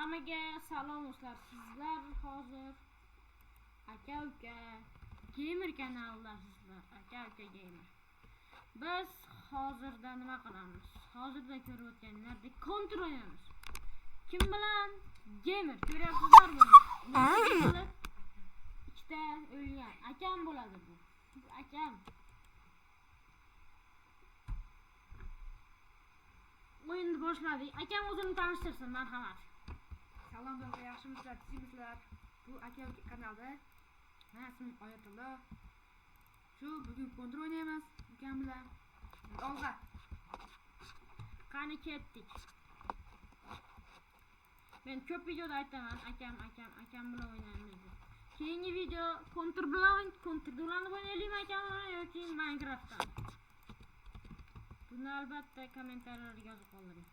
Hammaga salom do'stlar. Sizlar hozir aka uka gamer kanalidasizlar. Aka uka gamer. Biz hozirda nima qilamiz? Hozirda ko'rib o'tganlaridek Counter o'ynaymiz. Kim bilan? Gamer. Ko'ryapsizlar buni. Ikkita o'lgan akam bo'ladi bu. Akam. O'yinni boshladik. Akam o'zini tanishtirsin, marhamat. Salom do'stlar, yaxshimisizlar, tinchmisizlar? Bu aka kanalda. Men ismim Oyatullo. Shu bugun Counter o'ynaymiz ukam bilan. Olg'a. Qani ketdik. Men ko'p videoda aytaman, akam bilan o'ynaymiz deb. Keyingi video Counter bilan o'ynaylikmi akam bilan yoki Minecraftdan? Buni albatta kommentariylarga yozib qoldiring.